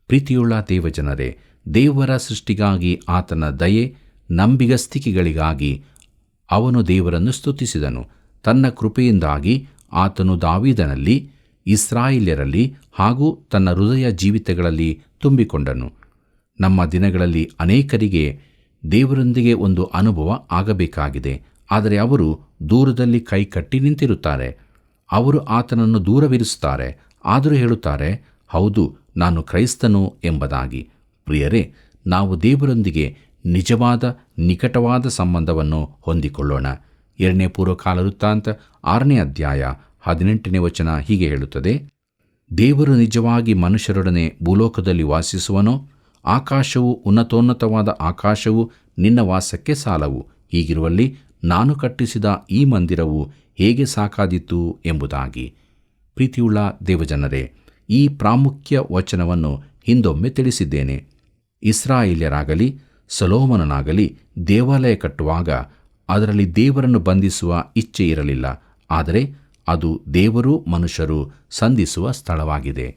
ಪ್ರೀತಿಯುಳ್ಳ ದೇವಜನರೇ, ದೇವರ ಸೃಷ್ಟಿಗಾಗಿ ಆತನ ದಯೆ, ನಂಬಿಗಸ್ತಿಕೆಗಳಿಗಾಗಿ ಅವನು ದೇವರನ್ನು ಸ್ತುತಿಸಿದನು. ತನ್ನ ಕೃಪೆಯಿಂದಾಗಿ ಆತನು ದಾವೀದನಲ್ಲಿ, ಇಸ್ರಾಯೇಲ್ಯರಲ್ಲಿ ಹಾಗೂ ತನ್ನ ಹೃದಯ ಜೀವಿತಗಳಲ್ಲಿ ತುಂಬಿಕೊಂಡನು. ನಮ್ಮ ದಿನಗಳಲ್ಲಿ ಅನೇಕರಿಗೆ ದೇವರೊಂದಿಗೆ ಒಂದು ಅನುಭವ ಆಗಬೇಕಾಗಿದೆ. ಆದರೆ ಅವರು ದೂರದಲ್ಲಿ ಕೈಕಟ್ಟಿ ನಿಂತಿರುತ್ತಾರೆ. ಅವರು ಆತನನ್ನು ದೂರವಿರಿಸುತ್ತಾರೆ, ಆದರೂ ಹೇಳುತ್ತಾರೆ, ಹೌದು, ನಾನು ಕ್ರೈಸ್ತನು ಎಂಬುದಾಗಿ. ಪ್ರಿಯರೇ, ನಾವು ದೇವರೊಂದಿಗೆ ನಿಜವಾದ ನಿಕಟವಾದ ಸಂಬಂಧವನ್ನು ಹೊಂದಿಕೊಳ್ಳೋಣ. 2 ಪೂರ್ವಕಾಲ ವೃತ್ತಾಂತ 6ನೇ ಅಧ್ಯಾಯ 18ನೇ ವಚನ ಹೀಗೆ ಹೇಳುತ್ತದೆ, ದೇವರು ನಿಜವಾಗಿ ಮನುಷ್ಯರೊಡನೆ ಭೂಲೋಕದಲ್ಲಿ ವಾಸಿಸುವನೋ? ಆಕಾಶವು, ಉನ್ನತೋನ್ನತವಾದ ಆಕಾಶವು ನಿನ್ನ ವಾಸಕ್ಕೆ ಸಾಲವು. ಹೀಗಿರುವಲ್ಲಿ ನಾನು ಕಟ್ಟಿಸಿದ ಈ ಮಂದಿರವು ಹೇಗೆ ಸಾಕಾದೀತು ಎಂಬುದಾಗಿ. ಪ್ರೀತಿಯುಳ್ಳ ದೇವಜನರೇ, ಈ ಪ್ರಾಮುಖ್ಯ ವಚನವನ್ನು ಹಿಂದೊಮ್ಮೆ ತಿಳಿಸಿದ್ದೇನೆ. ಇಸ್ರಾಯೇಲ್ಯರಾಗಲಿ ಸೊಲೊಮೋನನಾಗಲಿ ದೇವಾಲಯ ಕಟ್ಟುವಾಗ ಅದರಲ್ಲಿ ದೇವರನ್ನು ಬಂಧಿಸುವ ಇಚ್ಛೆ ಇರಲಿಲ್ಲ. ಆದರೆ ಅದು ದೇವರು ಮನುಷ್ಯರು ಸಂಧಿಸುವ ಸ್ಥಳವಾಗಿದೆ.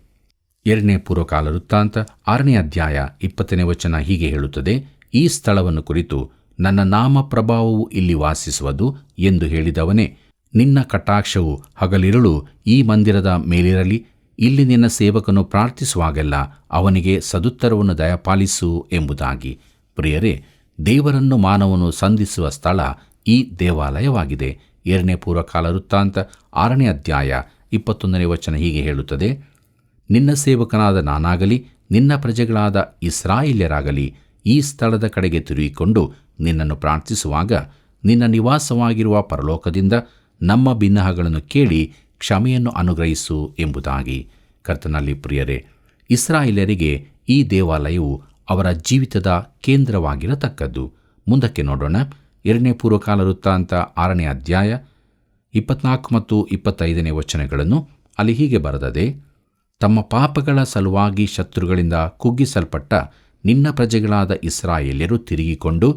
2 ಪೂರ್ವಕಾಲ ವೃತ್ತಾಂತ 6ನೇ ಅಧ್ಯಾಯ 20ನೇ ವಚನ ಹೀಗೆ ಹೇಳುತ್ತದೆ, ಈ ಸ್ಥಳವನ್ನು ಕುರಿತು ನನ್ನ ನಾಮ ಪ್ರಭಾವವು ಇಲ್ಲಿ ವಾಸಿಸುವುದು ಎಂದು ಹೇಳಿದವನೇ, ನಿನ್ನ ಕಟಾಕ್ಷವು ಹಗಲಿರುಳು ಈ ಮಂದಿರದ ಮೇಲಿರಲಿ. ಇಲ್ಲಿ ನಿನ್ನ ಸೇವಕನು ಪ್ರಾರ್ಥಿಸುವಾಗೆಲ್ಲ ಅವನಿಗೆ ಸದುತ್ತರವನ್ನು ದಯಪಾಲಿಸು ಎಂಬುದಾಗಿ. ಪ್ರಿಯರೇ, ದೇವರನ್ನು ಮಾನವನು ಸಂಧಿಸುವ ಸ್ಥಳ ಈ ದೇವಾಲಯವಾಗಿದೆ. 2 ಪೂರ್ವಕಾಲ ವೃತ್ತಾಂತ 6ನೇ ಅಧ್ಯಾಯ 21ನೇ ವಚನ ಹೀಗೆ ಹೇಳುತ್ತದೆ, ನಿನ್ನ ಸೇವಕನಾದ ನಾನಾಗಲಿ ನಿನ್ನ ಪ್ರಜೆಗಳಾದ ಇಸ್ರಾಯೇಲ್ಯರಾಗಲಿ ಈ ಸ್ಥಳದ ಕಡೆಗೆ ತಿರುಗಿಕೊಂಡು ನಿನ್ನನ್ನು ಪ್ರಾರ್ಥಿಸುವಾಗ ನಿನ್ನ ನಿವಾಸವಾಗಿರುವ ಪರಲೋಕದಿಂದ ನಮ್ಮ ಬಿನ್ನಹಗಳನ್ನು ಕೇಳಿ ಕ್ಷಮೆಯನ್ನು ಅನುಗ್ರಹಿಸು ಎಂಬುದಾಗಿ. ಕರ್ತನಲ್ಲಿ ಪ್ರಿಯರೇ, ಇಸ್ರಾಯೇಲ್ಯರಿಗೆ ಈ ದೇವಾಲಯವು ಅವರ ಜೀವಿತದ ಕೇಂದ್ರವಾಗಿರತಕ್ಕದ್ದು. ಮುಂದಕ್ಕೆ ನೋಡೋಣ. 2 ಪೂರ್ವಕಾಲ ವೃತ್ತಾಂತ 6ನೇ ಅಧ್ಯಾಯ 24 ಮತ್ತು 25ನೇ ವಚನಗಳನ್ನು. ಅಲ್ಲಿ ಹೀಗೆ ಬರೆದದೆ, ತಮ್ಮ ಪಾಪಗಳ ಸಲುವಾಗಿ ಶತ್ರುಗಳಿಂದ ಕುಗ್ಗಿಸಲ್ಪಟ್ಟ ನಿನ್ನ ಪ್ರಜೆಗಳಾದ ಇಸ್ರಾಯೇಲ್ಯರು ತಿರುಗಿಕೊಂಡು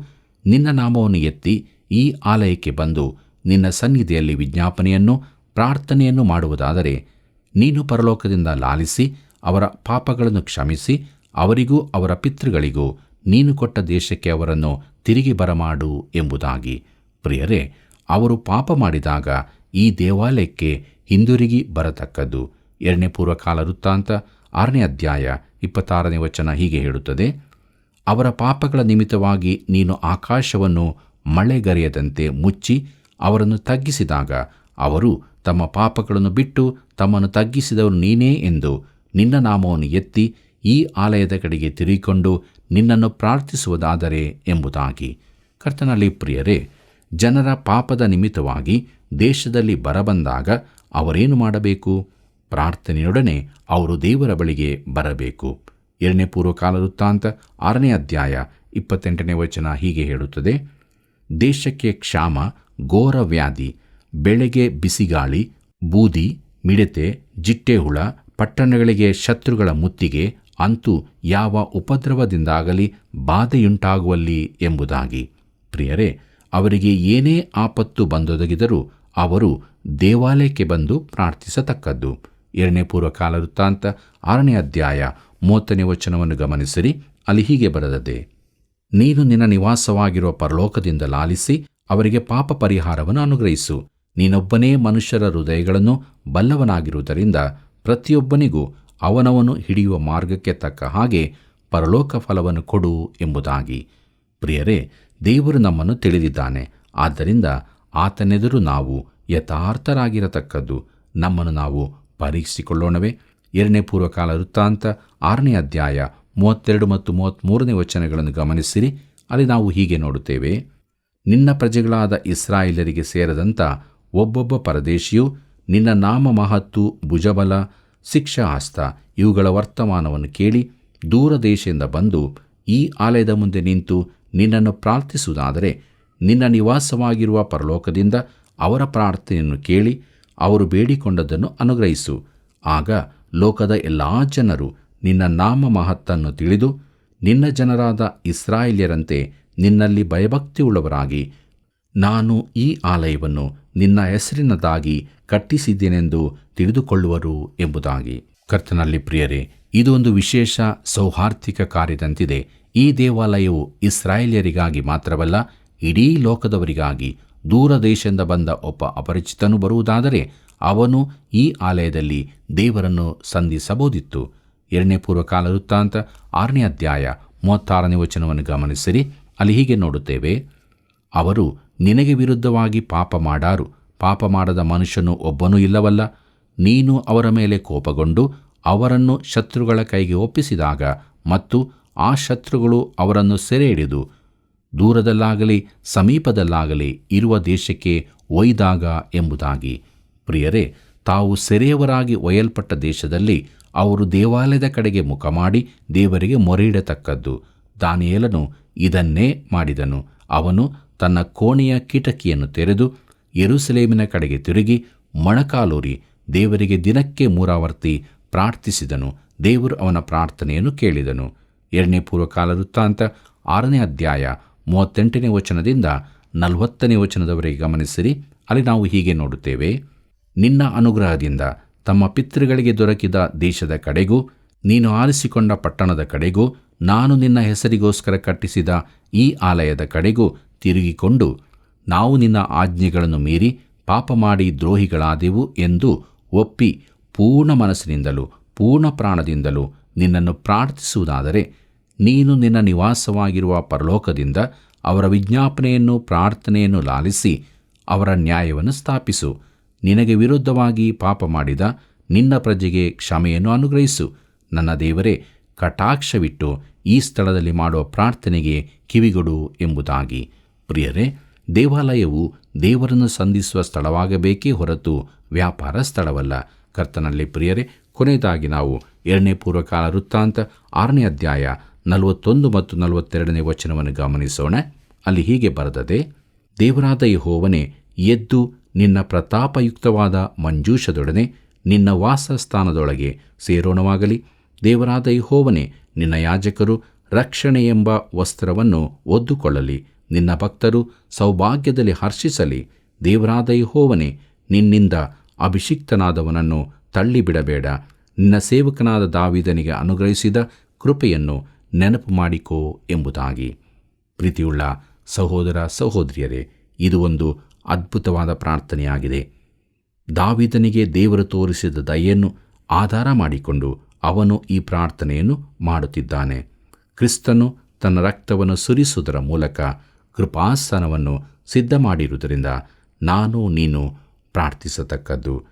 ನಿನ್ನ ನಾಮವನ್ನು ಎತ್ತಿ ಈ ಆಲಯಕ್ಕೆ ಬಂದು ನಿನ್ನ ಸನ್ನಿಧಿಯಲ್ಲಿ ವಿಜ್ಞಾಪನೆಯನ್ನು ಪ್ರಾರ್ಥನೆಯನ್ನು ಮಾಡುವುದಾದರೆ ನೀನು ಪರಲೋಕದಿಂದ ಲಾಲಿಸಿ ಅವರ ಪಾಪಗಳನ್ನು ಕ್ಷಮಿಸಿ ಅವರಿಗೂ ಅವರ ಪಿತೃಗಳಿಗೂ ನೀನು ಕೊಟ್ಟ ದೇಶಕ್ಕೆ ಅವರನ್ನು ತಿರುಗಿ ಬರಮಾಡು ಎಂಬುದಾಗಿ. ಪ್ರಿಯರೇ, ಅವರು ಪಾಪ ಮಾಡಿದಾಗ ಈ ದೇವಾಲಯಕ್ಕೆ ಹಿಂದಿರುಗಿ ಬರತಕ್ಕದ್ದು. 2ನೇ ಪೂರ್ವಕಾಲ ವೃತ್ತಾಂತ 6ನೇ ಅಧ್ಯಾಯ 26ನೇ ವಚನ ಹೀಗೆ ಹೇಳುತ್ತದೆ. ಅವರ ಪಾಪಗಳ ನಿಮಿತ್ತವಾಗಿ ನೀನು ಆಕಾಶವನ್ನು ಮಳೆಗರೆಯದಂತೆ ಮುಚ್ಚಿ ಅವರನ್ನು ತಗ್ಗಿಸಿದಾಗ ಅವರು ತಮ್ಮ ಪಾಪಗಳನ್ನು ಬಿಟ್ಟು ತಮ್ಮನ್ನು ತಗ್ಗಿಸಿದವರು ನೀನೇ ಎಂದು ನಿನ್ನ ನಾಮವನ್ನು ಎತ್ತಿ ಈ ಆಲಯದ ಕಡೆಗೆ ತಿರುಗಿಕೊಂಡು ನಿನ್ನನ್ನು ಪ್ರಾರ್ಥಿಸುವುದಾದರೆ ಎಂಬುದಾಗಿ. ಕರ್ತನಲ್ಲಿ ಪ್ರಿಯರೇ, ಜನರ ಪಾಪದ ನಿಮಿತ್ತವಾಗಿ ದೇಶದಲ್ಲಿ ಬರಬಂದಾಗ ಅವರೇನು ಮಾಡಬೇಕು? ಪ್ರಾರ್ಥನೆಯೊಡನೆ ಅವರು ದೇವರ ಬಳಿಗೆ ಬರಬೇಕು. 2ನೇ ಪೂರ್ವಕಾಲ ವೃತ್ತಾಂತ 6ನೇ ಅಧ್ಯಾಯ 28ನೇ ವಚನ ಹೀಗೆ ಹೇಳುತ್ತದೆ. ದೇಶಕ್ಕೆ ಕ್ಷಾಮ, ಘೋರ ವ್ಯಾಧಿ, ಬೆಳೆಗೆ ಬಿಸಿಗಾಳಿ, ಬೂದಿ, ಮಿಡತೆ, ಜಿಟ್ಟೆಹುಳ, ಪಟ್ಟಣಗಳಿಗೆ ಶತ್ರುಗಳ ಮುತ್ತಿಗೆ, ಅಂತೂ ಯಾವ ಉಪದ್ರವದಿಂದಾಗಲಿ ಬಾಧೆಯುಂಟಾಗುವಲ್ಲಿ ಎಂಬುದಾಗಿ. ಪ್ರಿಯರೇ, ಅವರಿಗೆ ಏನೇ ಆಪತ್ತು ಬಂದೊದಗಿದರೂ ಅವರು ದೇವಾಲಯಕ್ಕೆ ಬಂದು ಪ್ರಾರ್ಥಿಸತಕ್ಕದ್ದು. 2ನೇ ಪೂರ್ವಕಾಲ ವೃತ್ತಾಂತ 6ನೇ ಅಧ್ಯಾಯ 30ನೇ ವಚನವನ್ನು ಗಮನಿಸಿರಿ. ಅಲ್ಲಿ ಹೀಗೆ ಬರೆದದೆ, ನೀನು ನಿನ್ನ ನಿವಾಸವಾಗಿರುವ ಪರಲೋಕದಿಂದ ಲಾಲಿಸಿ ಅವರಿಗೆ ಪಾಪ ಪರಿಹಾರವನ್ನು ಅನುಗ್ರಹಿಸು. ನೀನೊಬ್ಬನೇ ಮನುಷ್ಯರ ಹೃದಯಗಳನ್ನು ಬಲ್ಲವನಾಗಿರುವುದರಿಂದ ಪ್ರತಿಯೊಬ್ಬನಿಗೂ ಅವನವನು ಹಿಡಿಯುವ ಮಾರ್ಗಕ್ಕೆ ತಕ್ಕ ಹಾಗೆ ಪರಲೋಕ ಫಲವನ್ನು ಕೊಡು ಎಂಬುದಾಗಿ. ಪ್ರಿಯರೇ, ದೇವರು ನಮ್ಮನ್ನು ತಿಳಿದಿದ್ದಾನೆ. ಆದ್ದರಿಂದ ಆತನೆದುರು ನಾವು ಯಥಾರ್ಥರಾಗಿರತಕ್ಕದ್ದು. ನಮ್ಮನ್ನು ನಾವು ಪರೀಕ್ಷಿಸಿಕೊಳ್ಳೋಣವೇ? 2ನೇ ಪೂರ್ವಕಾಲ ವೃತ್ತಾಂತ 6ನೇ ಅಧ್ಯಾಯ 32 ಮತ್ತು 33ನೇ ವಚನಗಳನ್ನು ಗಮನಿಸಿರಿ. ಅಲ್ಲಿ ನಾವು ಹೀಗೆ ನೋಡುತ್ತೇವೆ. ನಿನ್ನ ಪ್ರಜೆಗಳಾದ ಇಸ್ರಾಯೇಲರಿಗೆ ಸೇರದಂಥ ಒಬ್ಬೊಬ್ಬ ಪರದೇಶಿಯು ನಿನ್ನ ನಾಮ ಮಹತ್ತು, ಭುಜಬಲ, ಶಿಕ್ಷಾಹಸ್ತ ಇವುಗಳ ವರ್ತಮಾನವನ್ನು ಕೇಳಿ ದೂರ ದೇಶದಿಂದ ಬಂದು ಈ ಆಲಯದ ಮುಂದೆ ನಿಂತು ನಿನ್ನನ್ನು ಪ್ರಾರ್ಥಿಸುವುದಾದರೆ ನಿನ್ನ ನಿವಾಸವಾಗಿರುವ ಪರಲೋಕದಿಂದ ಅವರ ಪ್ರಾರ್ಥನೆಯನ್ನು ಕೇಳಿ ಅವರು ಬೇಡಿಕೊಂಡದ್ದನ್ನು ಅನುಗ್ರಹಿಸು. ಆಗ ಲೋಕದ ಎಲ್ಲ ಜನರು ನಿನ್ನ ನಾಮ ಮಹತ್ತನ್ನು ತಿಳಿದು ನಿನ್ನ ಜನರಾದ ಇಸ್ರಾಯೇಲ್ಯರಂತೆ ನಿನ್ನಲ್ಲಿ ಭಯಭಕ್ತಿಯುಳ್ಳವರಾಗಿ ನಾನು ಈ ಆಲಯವನ್ನು ನಿನ್ನ ಹೆಸರಿನದಾಗಿ ಕಟ್ಟಿಸಿದ್ದೇನೆಂದು ತಿಳಿದುಕೊಳ್ಳುವರು ಎಂಬುದಾಗಿ. ಕರ್ತನಲ್ಲಿ ಪ್ರಿಯರೇ, ಇದು ಒಂದು ವಿಶೇಷ ಸೌಹಾರ್ದಿಕ ಕಾರ್ಯದಂತಿದೆ. ಈ ದೇವಾಲಯವು ಇಸ್ರಾಯೇಲ್ಯರಿಗಾಗಿ ಮಾತ್ರವಲ್ಲ, ಇಡೀ ಲೋಕದವರಿಗಾಗಿ. ದೂರ ದೇಶದಿಂದ ಬಂದ ಒಬ್ಬ ಅಪರಿಚಿತನು ಬರುವುದಾದರೆ ಅವನು ಈ ಆಲಯದಲ್ಲಿ ದೇವರನ್ನು ಸಂಧಿಸಬಹುದಿತ್ತು. 2ನೇ ಪೂರ್ವಕಾಲ ವೃತ್ತಾಂತ 6ನೇ ಅಧ್ಯಾಯ 36ನೇ ವಚನವನ್ನು ಗಮನಿಸಿರಿ. ಅಲ್ಲಿ ಹೀಗೆ ನೋಡುತ್ತೇವೆ. ಅವರು ನಿನಗೆ ವಿರುದ್ಧವಾಗಿ ಪಾಪ ಮಾಡಾರು. ಪಾಪ ಮಾಡದ ಮನುಷ್ಯನು ಒಬ್ಬನೂ ಇಲ್ಲವಲ್ಲ. ನೀನು ಅವರ ಮೇಲೆ ಕೋಪಗೊಂಡು ಅವರನ್ನು ಶತ್ರುಗಳ ಕೈಗೆ ಒಪ್ಪಿಸಿದಾಗ ಮತ್ತು ಆ ಶತ್ರುಗಳು ಅವರನ್ನು ಸೆರೆ ಹಿಡಿದು ದೂರದಲ್ಲಾಗಲಿ ಸಮೀಪದಲ್ಲಾಗಲಿ ಇರುವ ದೇಶಕ್ಕೆ ಒಯ್ದಾಗ ಎಂಬುದಾಗಿ. ಪ್ರಿಯರೇ, ತಾವು ಸೆರೆಯವರಾಗಿ ಒಯ್ಯಲ್ಪಟ್ಟ ದೇಶದಲ್ಲಿ ಅವರು ದೇವಾಲಯದ ಕಡೆಗೆ ಮುಖ ಮಾಡಿ ದೇವರಿಗೆ ಮೊರೆಯಿಡತಕ್ಕದ್ದು. ದಾನಿಯೇಲನು ಇದನ್ನೇ ಮಾಡಿದನು. ಅವನು ತನ್ನ ಕೋಣೆಯ ಕಿಟಕಿಯನ್ನು ತೆರೆದು ಯೆರೂಸಲೇಮಿನ ಕಡೆಗೆ ತಿರುಗಿ ಮೊಣಕಾಲೂರಿ ದೇವರಿಗೆ ದಿನಕ್ಕೆ 3 ಆವರ್ತಿ ಪ್ರಾರ್ಥಿಸಿದನು. ದೇವರು ಅವನ ಪ್ರಾರ್ಥನೆಯನ್ನು ಕೇಳಿದನು. 2ನೇ ಪೂರ್ವಕಾಲ ವೃತ್ತಾಂತ 6ನೇ ಅಧ್ಯಾಯ 38ನೇ ವಚನದಿಂದ 40ನೇ ವಚನದವರೆಗೆ ಗಮನಿಸಿರಿ. ಅಲ್ಲಿ ನಾವು ಹೀಗೆ ನೋಡುತ್ತೇವೆ. ನಿನ್ನ ಅನುಗ್ರಹದಿಂದ ತಮ್ಮ ಪಿತೃಗಳಿಗೆ ದೊರಕಿದ ದೇಶದ ಕಡೆಗೂ ನೀನು ಆರಿಸಿಕೊಂಡ ಪಟ್ಟಣದ ಕಡೆಗೂ ನಾನು ನಿನ್ನ ಹೆಸರಿಗೋಸ್ಕರ ಕಟ್ಟಿಸಿದ ಈ ಆಲಯದ ಕಡೆಗೂ ತಿರುಗಿಕೊಂಡು ನಾವು ನಿನ್ನ ಆಜ್ಞೆಗಳನ್ನು ಮೀರಿ ಪಾಪ ಮಾಡಿ ದ್ರೋಹಿಗಳಾದೆವು ಎಂದು ಒಪ್ಪಿ ಪೂರ್ಣ ಮನಸ್ಸಿನಿಂದಲೂ ಪೂರ್ಣ ಪ್ರಾಣದಿಂದಲೂ ನಿನ್ನನ್ನು ಪ್ರಾರ್ಥಿಸುವುದಾದರೆ ನೀನು ನಿನ್ನ ನಿವಾಸವಾಗಿರುವ ಪರಲೋಕದಿಂದ ಅವರ ವಿಜ್ಞಾಪನೆಯನ್ನು ಪ್ರಾರ್ಥನೆಯನ್ನು ಲಾಲಿಸಿ ಅವರ ನ್ಯಾಯವನ್ನು ಸ್ಥಾಪಿಸು. ನಿನಗೆ ವಿರುದ್ಧವಾಗಿ ಪಾಪ ಮಾಡಿದ ನಿನ್ನ ಪ್ರಜೆಗೆ ಕ್ಷಮೆಯನ್ನು ಅನುಗ್ರಹಿಸು. ನನ್ನ ದೇವರೇ, ಕಟಾಕ್ಷವಿಟ್ಟು ಈ ಸ್ಥಳದಲ್ಲಿ ಮಾಡುವ ಪ್ರಾರ್ಥನೆಗೆ ಕಿವಿಗೊಡು ಎಂಬುದಾಗಿ. ಪ್ರಿಯರೇ, ದೇವಾಲಯವು ದೇವರನ್ನು ಸಂಧಿಸುವ ಸ್ಥಳವಾಗಬೇಕೇ ಹೊರತು ವ್ಯಾಪಾರ ಸ್ಥಳವಲ್ಲ. ಕರ್ತನಲ್ಲಿ ಪ್ರಿಯರೇ, ಕೊನೆಯದಾಗಿ ನಾವು 2ನೇ ಪೂರ್ವಕಾಲ ವೃತ್ತಾಂತ 6ನೇ ಅಧ್ಯಾಯ 41 ಮತ್ತು 42ನೇ ವಚನವನ್ನು ಗಮನಿಸೋಣ. ಅಲ್ಲಿ ಹೀಗೆ ಬರೆದದೆ. ದೇವರಾದ ಯೆಹೋವನೇ, ಎದ್ದು ನಿನ್ನ ಪ್ರತಾಪಯುಕ್ತವಾದ ಮಂಜೂಷದೊಡನೆ ನಿನ್ನ ವಾಸಸ್ಥಾನದೊಳಗೆ ಸೇರೋಣವಾಗಲಿ. ದೇವರಾದ ಯೆಹೋವನೇ, ನಿನ್ನ ಯಾಜಕರು ರಕ್ಷಣೆ ಎಂಬ ವಸ್ತ್ರವನ್ನು ಒದ್ದುಕೊಳ್ಳಲಿ. ನಿನ್ನ ಭಕ್ತರು ಸೌಭಾಗ್ಯದಲ್ಲಿ ಹರ್ಷಿಸಲಿ. ದೇವರಾದ ಯೆಹೋವನೇ, ನಿನ್ನಿಂದ ಅಭಿಷಿಕ್ತನಾದವನನ್ನು ತಳ್ಳಿಬಿಡಬೇಡ. ನಿನ್ನ ಸೇವಕನಾದ ದಾವೀದನಿಗೆ ಅನುಗ್ರಹಿಸಿದ ಕೃಪೆಯನ್ನು ನೆನಪು ಮಾಡಿಕೋ ಎಂಬುದಾಗಿ. ಪ್ರೀತಿಯುಳ್ಳ ಸಹೋದರ ಸಹೋದರಿಯರೇ, ಇದು ಒಂದು ಅದ್ಭುತವಾದ ಪ್ರಾರ್ಥನೆಯಾಗಿದೆ. ದಾವೀದನಿಗೆ ದೇವರು ತೋರಿಸಿದ ದಯೆಯನ್ನು ಆಧಾರ ಮಾಡಿಕೊಂಡು ಅವನು ಈ ಪ್ರಾರ್ಥನೆಯನ್ನು ಮಾಡುತ್ತಿದ್ದಾನೆ. ಕ್ರಿಸ್ತನು ತನ್ನ ರಕ್ತವನ್ನು ಸುರಿಸುವುದರ ಮೂಲಕ ಕೃಪಾಸನವನ್ನು ಸಿದ್ಧ ಮಾಡಿರುವುದರಿಂದ ನಾನು ನೀನು ಪ್ರಾರ್ಥಿಸತಕ್ಕದ್ದು.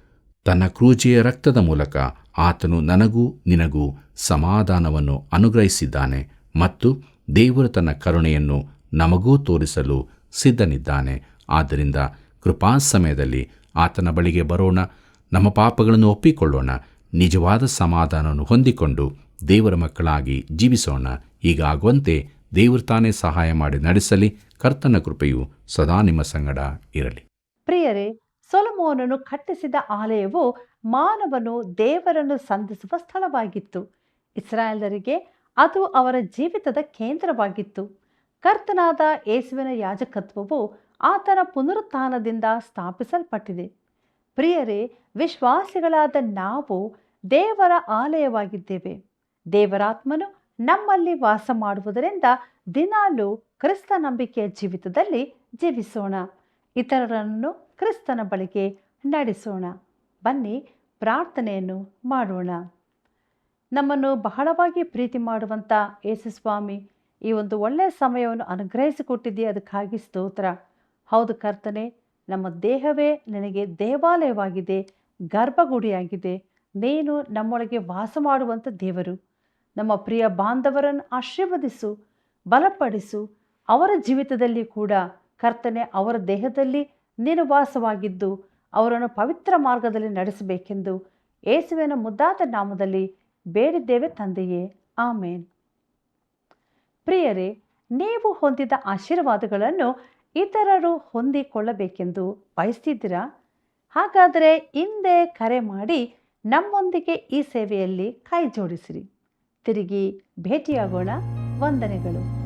ತನ್ನ ಕ್ರೂಜೆಯ ರಕ್ತದ ಮೂಲಕ ಆತನು ನನಗೂ ನಿನಗೂ ಸಮಾಧಾನವನ್ನು ಅನುಗ್ರಹಿಸಿದ್ದಾನೆ ಮತ್ತು ದೇವರು ತನ್ನ ಕರುಣೆಯನ್ನು ನಮಗೂ ತೋರಿಸಲು ಸಿದ್ಧನಿದ್ದಾನೆ. ಆದ್ದರಿಂದ ಕೃಪಾ ಸಮಯದಲ್ಲಿ ಆತನ ಬಳಿಗೆ ಬರೋಣ, ನಮ್ಮ ಪಾಪಗಳನ್ನು ಒಪ್ಪಿಕೊಳ್ಳೋಣ, ನಿಜವಾದ ಸಮಾಧಾನವನ್ನು ಹೊಂದಿಕೊಂಡು ದೇವರ ಮಕ್ಕಳಾಗಿ ಜೀವಿಸೋಣ. ಹೀಗಾಗುವಂತೆ ದೇವರು ತಾನೇ ಸಹಾಯ ಮಾಡಿ ನಡೆಸಲಿ. ಕರ್ತನ ಕೃಪೆಯು ಸದಾ ನಿಮ್ಮ ಸಂಗಡ ಇರಲಿ. ಪ್ರಿಯರೇ, ಸೊಲೊಮೋನನು ಕಟ್ಟಿಸಿದ ಆಲಯವು ಮಾನವನು ದೇವರನ್ನು ಸಂಧಿಸುವ ಸ್ಥಳವಾಗಿತ್ತು. ಇಸ್ರಾಯೇಲರಿಗೆ ಅದು ಅವರ ಜೀವಿತದ ಕೇಂದ್ರವಾಗಿತ್ತು. ಕರ್ತನಾದ ಯೇಸುವಿನ ಯಾಜಕತ್ವವು ಆತನ ಪುನರುತ್ಥಾನದಿಂದ ಸ್ಥಾಪಿಸಲ್ಪಟ್ಟಿದೆ. ಪ್ರಿಯರೇ, ವಿಶ್ವಾಸಿಗಳಾದ ನಾವು ದೇವರ ಆಲಯವಾಗಿದ್ದೇವೆ. ದೇವರಾತ್ಮನು ನಮ್ಮಲ್ಲಿ ವಾಸ ಮಾಡುವುದರಿಂದ ದಿನಾಲೂ ಕ್ರಿಸ್ತ ನಂಬಿಕೆಯ ಜೀವಿತದಲ್ಲಿ ಜೀವಿಸೋಣ. ಇತರರನ್ನು ಕ್ರಿಸ್ತನ ಬಳಿಗೆ ನಡೆಸೋಣ. ಬನ್ನಿ ಪ್ರಾರ್ಥನೆಯನ್ನು ಮಾಡೋಣ. ನಮ್ಮನ್ನು ಬಹಳವಾಗಿ ಪ್ರೀತಿ ಮಾಡುವಂಥ ಯೇಸುಸ್ವಾಮಿ, ಈ ಒಂದು ಒಳ್ಳೆಯ ಸಮಯವನ್ನು ಅನುಗ್ರಹಿಸಿಕೊಟ್ಟಿದ್ದೀಯ, ಅದಕ್ಕಾಗಿ ಸ್ತೋತ್ರ. ಹೌದು ಕರ್ತನೆ, ನಮ್ಮ ದೇಹವೇ ನಿನಗೆ ದೇವಾಲಯವಾಗಿದೆ, ಗರ್ಭಗುಡಿಯಾಗಿದೆ. ನೀನು ನಮ್ಮೊಳಗೆ ವಾಸ ಮಾಡುವಂಥ ದೇವರು. ನಮ್ಮ ಪ್ರಿಯ ಬಾಂಧವರನ್ನು ಆಶೀರ್ವದಿಸು, ಬಲಪಡಿಸು. ಅವರ ಜೀವಿತದಲ್ಲಿ ಕೂಡ ಕರ್ತನೆ, ಅವರ ದೇಹದಲ್ಲಿ ನೀನು ವಾಸವಾಗಿದ್ದು ಅವರನ್ನು ಪವಿತ್ರ ಮಾರ್ಗದಲ್ಲಿ ನಡೆಸಬೇಕೆಂದು ಯೇಸುವಿನ ಮುದ್ದಾದ ನಾಮದಲ್ಲಿ ಬೇಡಿದ್ದೇವೆ ತಂದೆಯೇ, ಆಮೇನ್. ಪ್ರಿಯರೇ, ನೀವು ಹೊಂದಿದ ಆಶೀರ್ವಾದಗಳನ್ನು ಇತರರು ಹೊಂದಿಕೊಳ್ಳಬೇಕೆಂದು ಬಯಸ್ತಿದ್ದೀರಾ? ಹಾಗಾದರೆ ಹಿಂದೆ ಕರೆ ಮಾಡಿ ನಮ್ಮೊಂದಿಗೆ ಈ ಸೇವೆಯಲ್ಲಿ ಕೈ ಜೋಡಿಸಿರಿ. ತಿರುಗಿ ಭೇಟಿಯಾಗೋಣ. ವಂದನೆಗಳು.